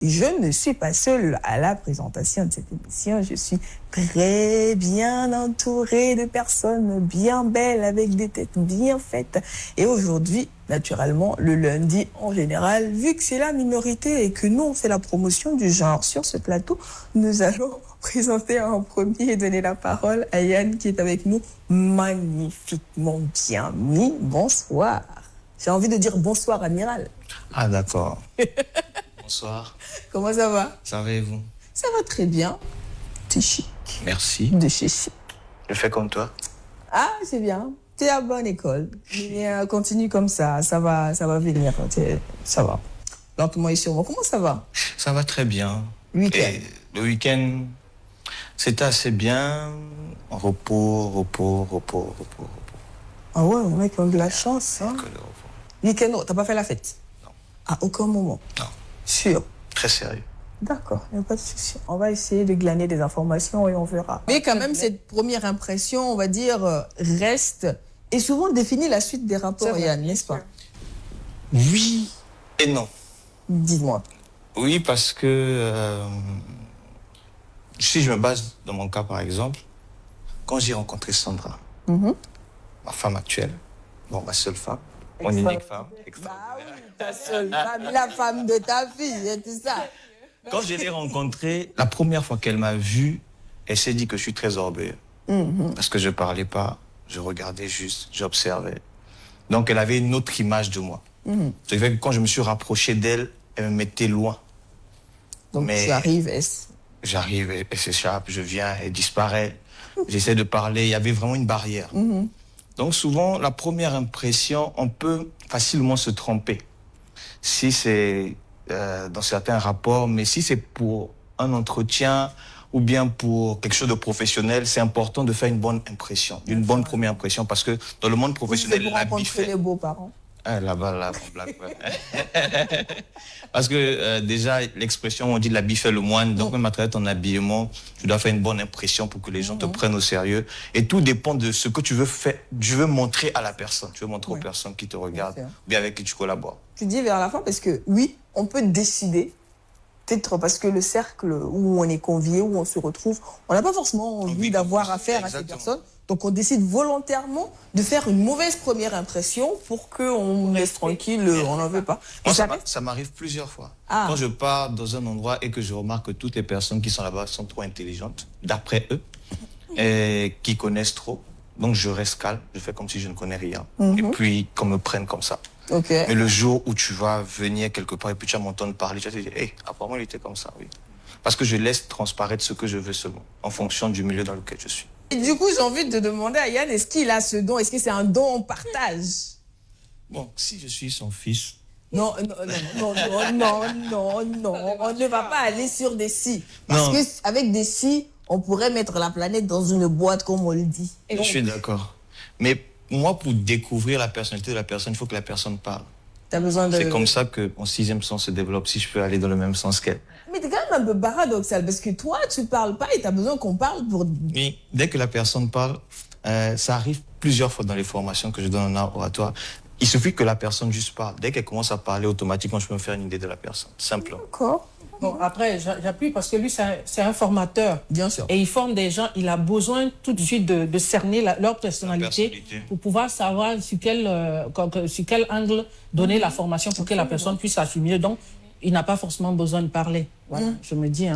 Je ne suis pas seule à la présentation de cette émission. Je suis très bien entourée de personnes bien belles, avec des têtes bien faites. Et aujourd'hui, naturellement, le lundi en général, vu que c'est la minorité et que nous, on fait la promotion du genre sur ce plateau, nous allons présenter en premier et donner la parole à Yann qui est avec nous, magnifiquement bien mis. Bonsoir. J'ai envie de dire bonsoir, amiral. Ah, d'accord. Bonsoir. Comment ça va? Ça va et vous? Ça va très bien. T'es chic. Merci. De chez chic. Je fais comme toi. Ah, c'est bien. T'es à bonne école. Mais, continue comme ça va venir. Ça va. Lentement et sûrement. Comment ça va? Ça va très bien. Week-end. Et le week-end, c'était assez bien. Repos. Ah ouais, on a quand même de la chance. Hein? Que le repos. Week-end, t'as pas fait la fête? Non. À aucun moment? Non. Sûr? Très sérieux. D'accord, il n'y a pas de souci. On va essayer de glaner des informations et on verra. Mais quand même, cette première impression, on va dire, reste et souvent définit la suite des rapports, Yann, n'est-ce pas? Oui et non. Dis-moi. Oui, parce que si je me base dans mon cas, par exemple, quand j'ai rencontré Sandra, ma femme actuelle, bon, ma seule femme, mon unique femme, Bah oui, ta seule femme, la femme de ta fille et tout ça. Quand je l'ai rencontrée, la première fois qu'elle m'a vu, elle s'est dit que je suis très orgueilleux. Parce que je parlais pas, je regardais juste, j'observais. Donc elle avait une autre image de moi. Ce qui fait que quand je me suis rapproché d'elle, elle me mettait loin. Donc Mais tu arrives, j'arrive, elle s'échappe, je viens, elle disparaît. J'essaie de parler, il y avait vraiment une barrière. Donc souvent, la première impression, on peut facilement se tromper. Si c'est dans certains rapports, mais si c'est pour un entretien ou bien pour quelque chose de professionnel, c'est important de faire une bonne impression, une bonne première impression, parce que dans le monde professionnel, pour rencontrer les beaux-parents. Ah, là-bas, là, on blague, ouais. Parce que déjà, l'expression, on dit l'habit fait le moine, donc même à travers ton habillement, tu dois faire une bonne impression pour que les gens te prennent au sérieux. Et tout dépend de ce que tu veux faire, tu veux montrer à la personne, tu veux montrer aux personnes qui te regardent, ou bien avec qui tu collabores. Tu dis vers la fin parce que oui, on peut décider, peut-être parce que le cercle où on est convié, où on se retrouve, on n'a pas forcément envie d'avoir affaire à ces personnes. Donc on décide volontairement de faire une mauvaise première impression pour qu'on laisse tranquille, on n'en veut pas. Moi, ça m'arrive plusieurs fois. Quand je pars dans un endroit et que je remarque que toutes les personnes qui sont là-bas sont trop intelligentes, d'après eux, et qui connaissent trop, donc je reste calme, je fais comme si je ne connais rien. Et puis qu'on me prenne comme ça. Mais le jour où tu vas venir quelque part et puis tu vas m'entendre parler, tu vas te dire, hey, apparemment il était comme ça, oui. Parce que je laisse transparaître ce que je veux seulement, en fonction du milieu dans lequel je suis. Et du coup, j'ai envie de demander à Yann, est-ce qu'il a ce don? Est-ce que c'est un don en partage? Bon, si je suis son fils... Non, on ne va pas aller sur des si. Parce qu'avec des si, on pourrait mettre la planète dans une boîte, comme on le dit. Je suis d'accord. Mais moi, pour découvrir la personnalité de la personne, il faut que la personne parle. C'est comme ça que mon sixième sens se développe, si je peux aller dans le même sens qu'elle. Mais t'es quand même un peu paradoxal, parce que toi, tu parles pas et t'as besoin qu'on parle pour... Oui, dès que la personne parle, ça arrive plusieurs fois dans les formations que je donne en art oratoire. Il suffit que la personne juste parle. Dès qu'elle commence à parler, automatiquement, je peux me faire une idée de la personne, simplement. D'accord. Bon, après, j'appuie parce que lui, c'est un formateur. Bien sûr. Et il forme des gens. Il a besoin tout de suite de cerner leur personnalité pour pouvoir savoir sur quel angle donner la formation pour que la personne puisse assumer. Donc, il n'a pas forcément besoin de parler. Voilà, je me dis. Hein.